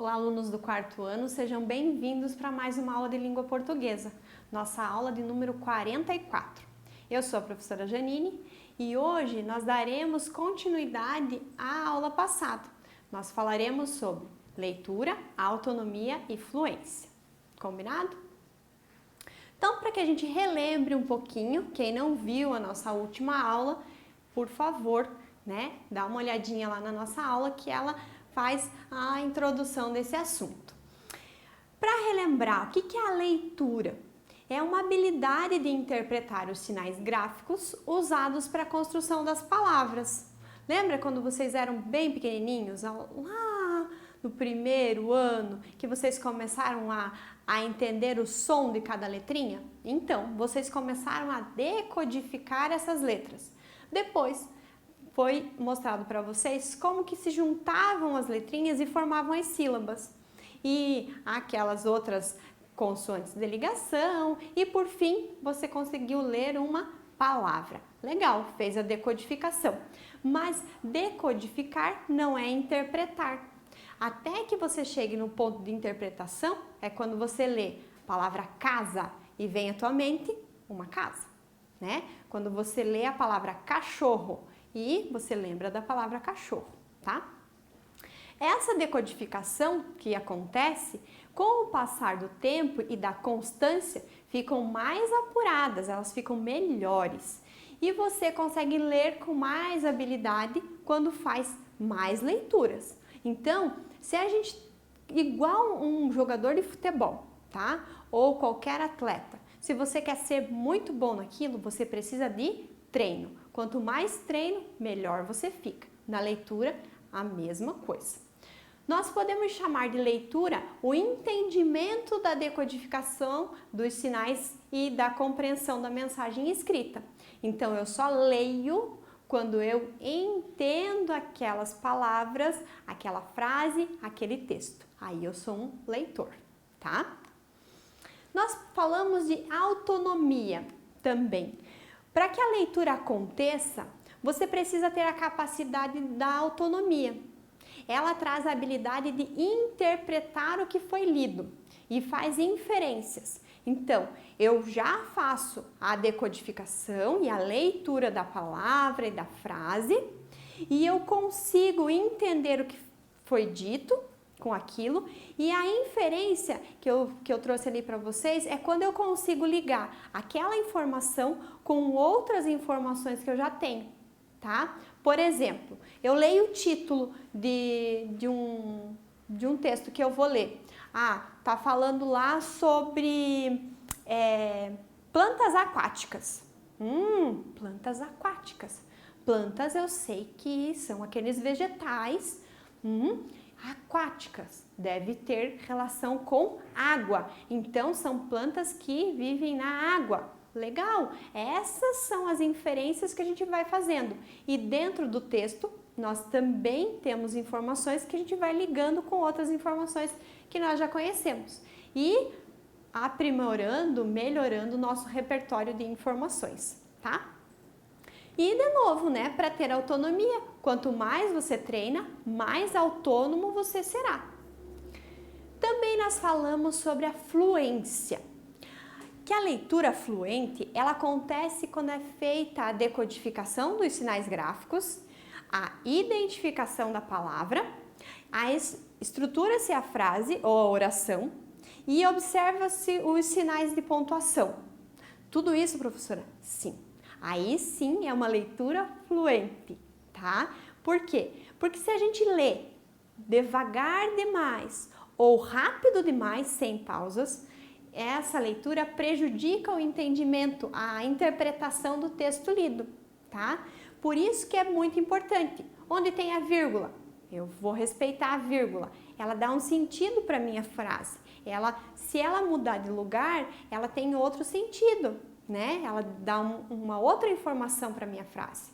Olá, alunos do quarto ano, sejam bem-vindos para mais uma aula de língua portuguesa, nossa aula de número 44. Eu sou a professora Janine e hoje nós daremos continuidade à aula passada. Nós falaremos sobre leitura, autonomia e fluência. Combinado? Então, para que a gente relembre um pouquinho, quem não viu a nossa última aula, por favor, dá uma olhadinha lá na nossa aula que ela faz a introdução desse assunto. Para relembrar, o que é a leitura? É uma habilidade de interpretar os sinais gráficos usados para a construção das palavras. Lembra quando vocês eram bem pequenininhos, lá no primeiro ano, que vocês começaram a entender o som de cada letrinha? Então, vocês começaram a decodificar essas letras. Depois, foi mostrado para vocês como que se juntavam as letrinhas e formavam as sílabas. E aquelas outras consoantes de ligação e por fim você conseguiu ler uma palavra. Legal, fez a decodificação. Mas decodificar não é interpretar. Até que você chegue no ponto de interpretação é quando você lê a palavra casa e vem à tua mente uma casa, né? Quando você lê a palavra cachorro e você lembra da palavra cachorro, tá? Essa decodificação que acontece, com o passar do tempo e da constância, ficam mais apuradas, elas ficam melhores. E você consegue ler com mais habilidade quando faz mais leituras. Então, se a gente, igual um jogador de futebol, tá? Ou qualquer atleta, se você quer ser muito bom naquilo, você precisa de treino. Quanto mais treino, melhor você fica. Na leitura, a mesma coisa. Nós podemos chamar de leitura o entendimento da decodificação dos sinais e da compreensão da mensagem escrita. Então, eu só leio quando eu entendo aquelas palavras, aquela frase, aquele texto. Aí eu sou um leitor, tá? Nós falamos de autonomia também. Para que a leitura aconteça, você precisa ter a capacidade da autonomia. Ela traz a habilidade de interpretar o que foi lido e faz inferências. Então, eu já faço a decodificação e a leitura da palavra e da frase e eu consigo entender o que foi dito com aquilo, e a inferência que eu trouxe ali para vocês é quando eu consigo ligar aquela informação com outras informações que eu já tenho, tá? Por exemplo, eu leio o título de um texto que eu vou ler. Tá falando lá sobre plantas aquáticas. Plantas aquáticas. Plantas eu sei que são aqueles vegetais aquáticas, deve ter relação com água, então são plantas que vivem na água. Legal, essas são as inferências que a gente vai fazendo e dentro do texto nós também temos informações que a gente vai ligando com outras informações que nós já conhecemos e aprimorando, melhorando o nosso repertório de informações, tá? E de novo, para ter autonomia, quanto mais você treina, mais autônomo você será. Também nós falamos sobre a fluência, que a leitura fluente, ela acontece quando é feita a decodificação dos sinais gráficos, a identificação da palavra, estrutura-se a frase ou a oração e observa-se os sinais de pontuação. Tudo isso, professora? Sim. Aí sim é uma leitura fluente, tá? Por quê? Porque se a gente lê devagar demais ou rápido demais, sem pausas, essa leitura prejudica o entendimento, a interpretação do texto lido, tá? Por isso que é muito importante. Onde tem a vírgula, eu vou respeitar a vírgula. Ela dá um sentido para a minha frase. Se ela mudar de lugar, ela tem outro sentido, Ela dá uma outra informação para a minha frase,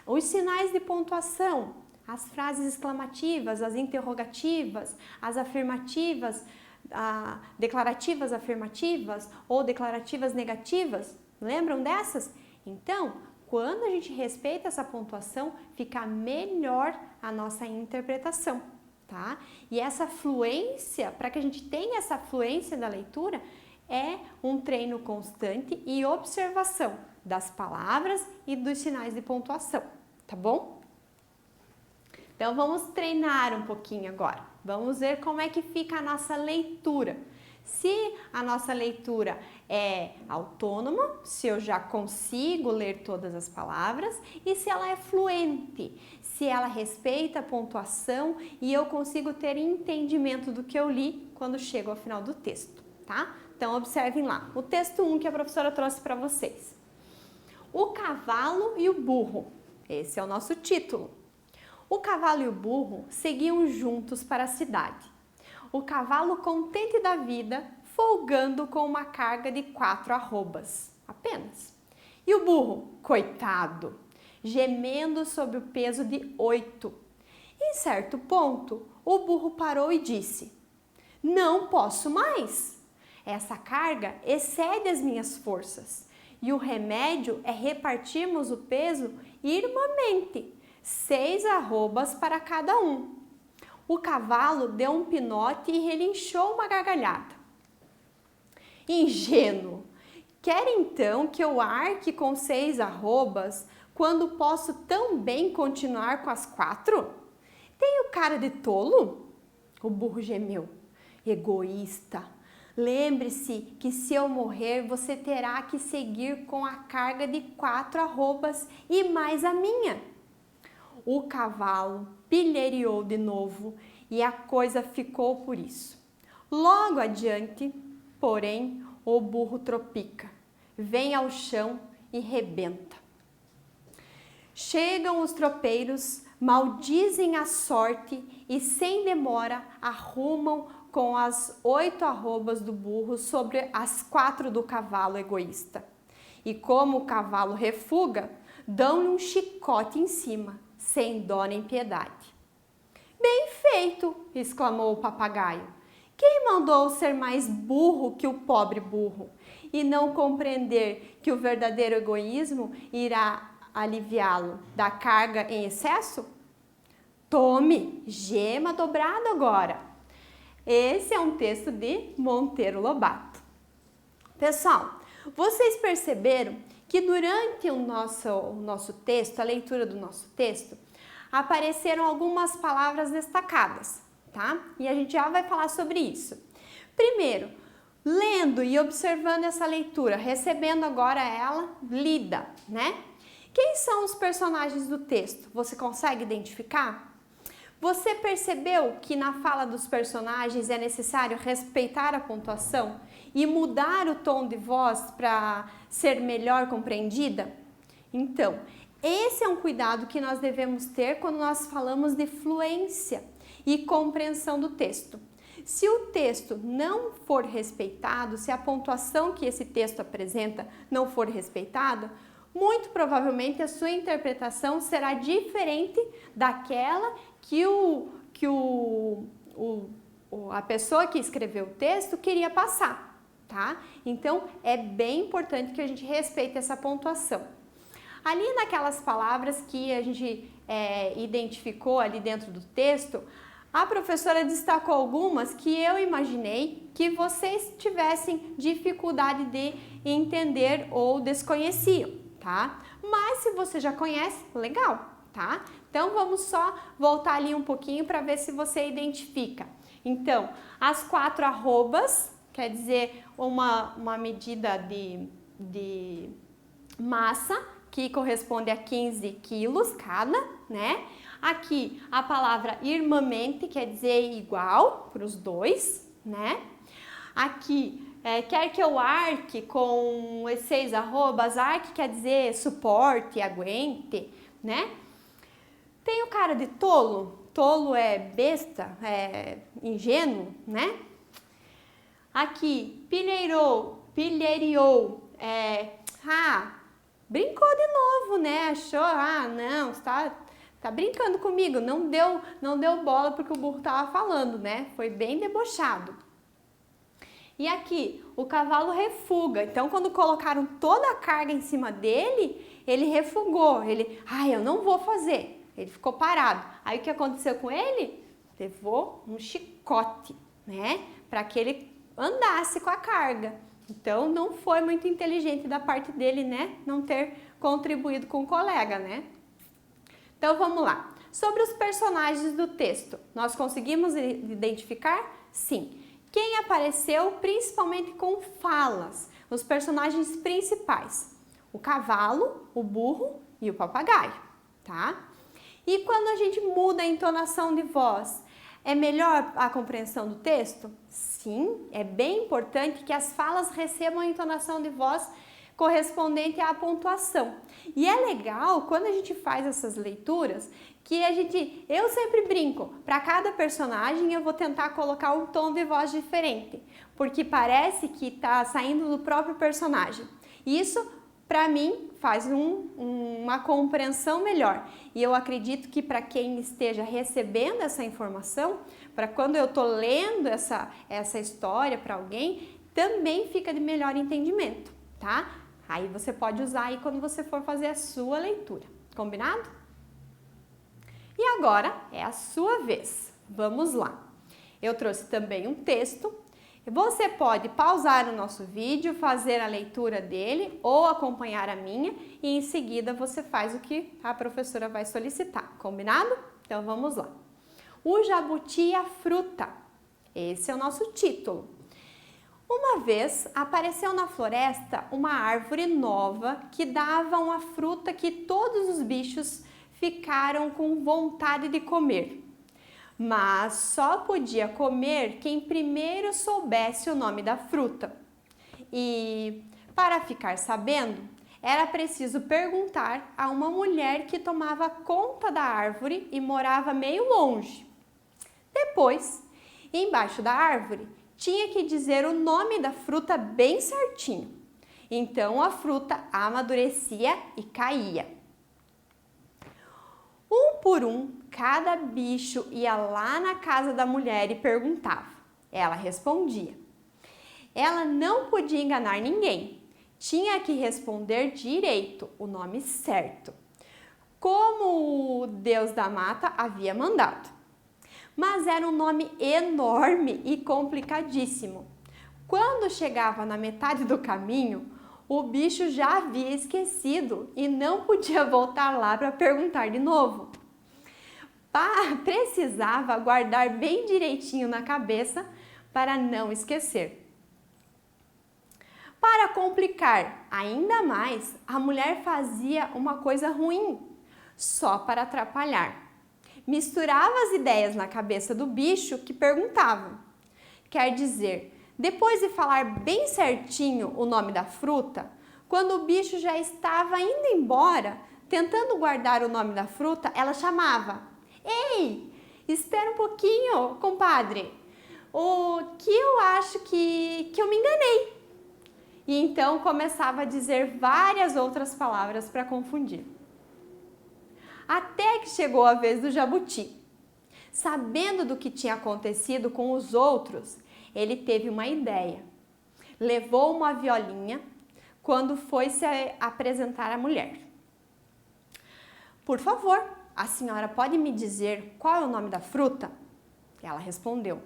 Os sinais de pontuação, as frases exclamativas, as interrogativas, as afirmativas, declarativas afirmativas ou declarativas negativas, lembram dessas? Então, quando a gente respeita essa pontuação, fica melhor a nossa interpretação, tá? E essa fluência, para que a gente tenha essa fluência da leitura, é um treino constante e observação das palavras e dos sinais de pontuação, tá bom? Então vamos treinar um pouquinho agora. Vamos ver como é que fica a nossa leitura. Se a nossa leitura é autônoma, se eu já consigo ler todas as palavras e se ela é fluente, se ela respeita a pontuação e eu consigo ter entendimento do que eu li quando chego ao final do texto, tá? Então observem lá, o texto 1 que a professora trouxe para vocês. O cavalo e o burro, esse é o nosso título. O cavalo e o burro seguiam juntos para a cidade. O cavalo contente da vida, folgando com uma carga de 4 arrobas, apenas. E o burro, coitado, gemendo sob o peso de 8. Em certo ponto, o burro parou e disse: "Não posso mais. Essa carga excede as minhas forças. E o remédio é repartirmos o peso irmamente, 6 arrobas para cada um." O cavalo deu um pinote e relinchou uma gargalhada. "Ingênuo! Quer então que eu arque com 6 arrobas quando posso tão bem continuar com as 4? Tenho cara de tolo?" O burro gemeu. "Egoísta! Lembre-se que se eu morrer, você terá que seguir com a carga de 4 arrobas e mais a minha." O cavalo pilheriou de novo e a coisa ficou por isso. Logo adiante, porém, o burro tropica, vem ao chão e rebenta. Chegam os tropeiros, maldizem a sorte e sem demora arrumam com as 8 arrobas do burro sobre as 4 do cavalo egoísta. E como o cavalo refuga, dão-lhe um chicote em cima, sem dó nem piedade. "Bem feito!" exclamou o papagaio. "Quem mandou ser mais burro que o pobre burro e não compreender que o verdadeiro egoísmo irá aliviá-lo da carga em excesso? Tome, gema dobrado agora." Esse é um texto de Monteiro Lobato. Pessoal, vocês perceberam que durante o nosso texto, a leitura do nosso texto, apareceram algumas palavras destacadas, tá? E a gente já vai falar sobre isso. Primeiro, lendo e observando essa leitura, recebendo agora ela lida, né? Quem são os personagens do texto? Você consegue identificar? Você percebeu que na fala dos personagens é necessário respeitar a pontuação e mudar o tom de voz para ser melhor compreendida? Então, esse é um cuidado que nós devemos ter quando nós falamos de fluência e compreensão do texto. Se o texto não for respeitado, se a pontuação que esse texto apresenta não for respeitada, muito provavelmente a sua interpretação será diferente daquela que a pessoa que escreveu o texto queria passar, tá? Então, é bem importante que a gente respeite essa pontuação. Ali naquelas palavras que a gente identificou ali dentro do texto, a professora destacou algumas que eu imaginei que vocês tivessem dificuldade de entender ou desconheciam, tá? Mas se você já conhece, legal, tá? Então vamos só voltar ali um pouquinho para ver se você identifica. Então, as 4 arrobas, quer dizer uma medida de massa, que corresponde a 15 quilos cada, né? Aqui a palavra irmamente, quer dizer igual para os dois, né? Aqui, quer que eu arque com os 6 arrobas, arque quer dizer suporte, aguente, né? Tem o cara de tolo, tolo é besta, é ingênuo, né? Aqui, pilheriou, brincou de novo, né? Achou, não, você tá brincando comigo, não deu bola porque o burro tava falando, né? Foi bem debochado. E aqui, o cavalo refuga. Então, quando colocaram toda a carga em cima dele, ele refugou. Eu não vou fazer. Ele ficou parado. Aí, o que aconteceu com ele? levou um chicote, né? Para que ele andasse com a carga. Então, não foi muito inteligente da parte dele, né? Não ter contribuído com o colega, né? Então, vamos lá. Sobre os personagens do texto, nós conseguimos identificar? Sim. Quem apareceu principalmente com falas? Os personagens principais. O cavalo, o burro e o papagaio, tá? E quando a gente muda a entonação de voz, é melhor a compreensão do texto? Sim, é bem importante que as falas recebam a entonação de voz correspondente à pontuação. E é legal quando a gente faz essas leituras que eu sempre brinco, para cada personagem eu vou tentar colocar um tom de voz diferente, porque parece que está saindo do próprio personagem. Isso, para mim, faz uma compreensão melhor. E eu acredito que para quem esteja recebendo essa informação, para quando eu estou lendo essa história para alguém, também fica de melhor entendimento, tá? Aí você pode usar aí quando você for fazer a sua leitura, combinado? E agora é a sua vez. Vamos lá. Eu trouxe também um texto. Você pode pausar o nosso vídeo, fazer a leitura dele ou acompanhar a minha e em seguida você faz o que a professora vai solicitar, combinado? Então vamos lá. O jabuti e a fruta. Esse é o nosso título. Uma vez apareceu na floresta uma árvore nova que dava uma fruta que todos os bichos ficaram com vontade de comer. Mas só podia comer quem primeiro soubesse o nome da fruta. E, para ficar sabendo, era preciso perguntar a uma mulher que tomava conta da árvore e morava meio longe. Depois, embaixo da árvore, tinha que dizer o nome da fruta bem certinho. Então a fruta amadurecia e caía. Um por um, cada bicho ia lá na casa da mulher e perguntava. Ela respondia. Ela não podia enganar ninguém. Tinha que responder direito, o nome certo, como o Deus da mata havia mandado. Mas era um nome enorme e complicadíssimo. Quando chegava na metade do caminho, o bicho já havia esquecido e não podia voltar lá para perguntar de novo. Precisava guardar bem direitinho na cabeça para não esquecer. Para complicar ainda mais, a mulher fazia uma coisa ruim, só para atrapalhar. Misturava as ideias na cabeça do bicho que perguntava. Quer dizer, depois de falar bem certinho o nome da fruta, quando o bicho já estava indo embora, tentando guardar o nome da fruta, ela chamava: Ei, espera um pouquinho, compadre, o que eu acho que eu me enganei. E então começava a dizer várias outras palavras para confundir. Até que chegou a vez do jabuti. Sabendo do que tinha acontecido com os outros, ele teve uma ideia. Levou uma violinha quando foi se apresentar à mulher. Por favor, a senhora pode me dizer qual é o nome da fruta? Ela respondeu: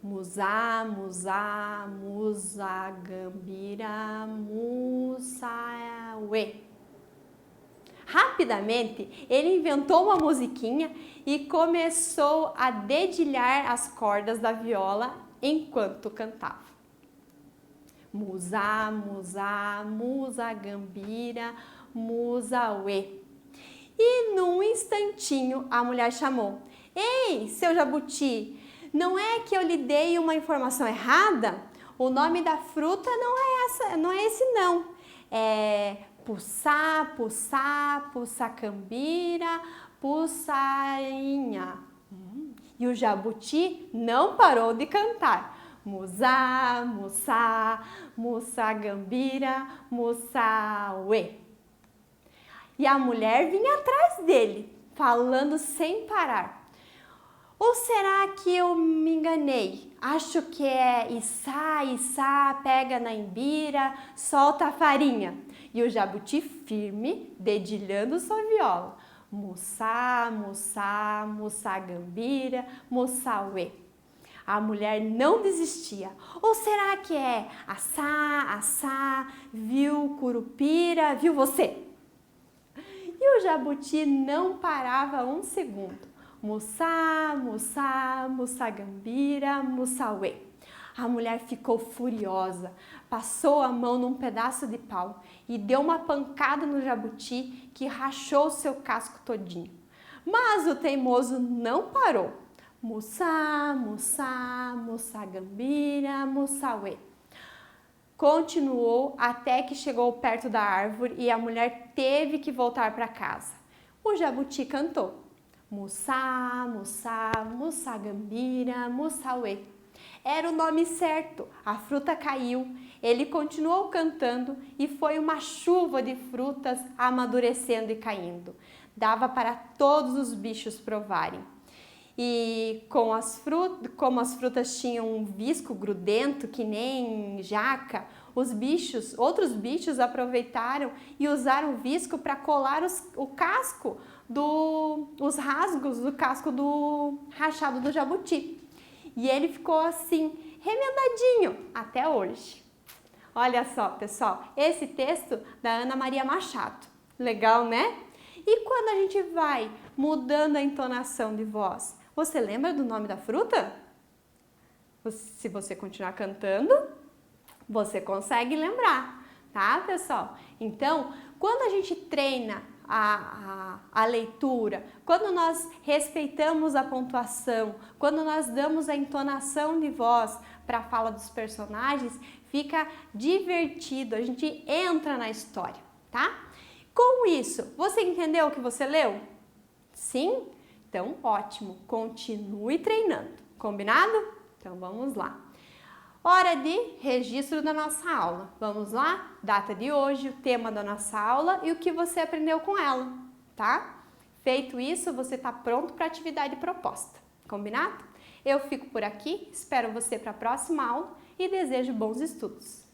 Musá, musá, musa, gambira, musauê. Rapidamente, ele inventou uma musiquinha e começou a dedilhar as cordas da viola enquanto cantava. Musá, musá, musa, gambira, musauê. E num instantinho a mulher chamou: Ei, seu jabuti, não é que eu lhe dei uma informação errada? O nome da fruta não é esse não. É puçá, puçá, puçacambira, puçainha. E o jabuti não parou de cantar. Musá, muçá, muçagambira, muçauê. E a mulher vinha atrás dele, falando sem parar. Ou será que eu me enganei? Acho que é içá, içá, pega na imbira, solta a farinha. E o jabuti firme, dedilhando sua viola. Mussá, mussá, mussagambira, mussauê. A mulher não desistia. Ou será que é assá, assá, viu curupira, viu você? E o jabuti não parava um segundo. Mussá, mussá, mussagambira, mussauê. A mulher ficou furiosa, passou a mão num pedaço de pau e deu uma pancada no jabuti que rachou seu casco todinho. Mas o teimoso não parou. Mussá, mussá, mussagambira, mussauê. Continuou até que chegou perto da árvore e a mulher teve que voltar para casa. O jabuti cantou. Mussá, mussá, mussagambira, mussauê. Era o nome certo, a fruta caiu, ele continuou cantando e foi uma chuva de frutas amadurecendo e caindo. Dava para todos os bichos provarem. E como as frutas tinham um visco grudento que nem jaca, outros bichos aproveitaram e usaram o visco para colar os rasgos do casco do rachado do jabuti. E ele ficou assim, remendadinho até hoje. Olha só, pessoal, esse texto da Ana Maria Machado. Legal, né? E quando a gente vai mudando a entonação de voz, você lembra do nome da fruta? Se você continuar cantando, você consegue lembrar, tá, pessoal? Então, quando a gente treina a leitura, quando nós respeitamos a pontuação, quando nós damos a entonação de voz para a fala dos personagens, fica divertido, a gente entra na história, tá? Com isso, você entendeu o que você leu? Sim? Então, ótimo, continue treinando, combinado? Então, vamos lá. Hora de registro da nossa aula. Vamos lá? Data de hoje, o tema da nossa aula e o que você aprendeu com ela, tá? Feito isso, você está pronto para a atividade proposta, combinado? Eu fico por aqui, espero você para a próxima aula e desejo bons estudos.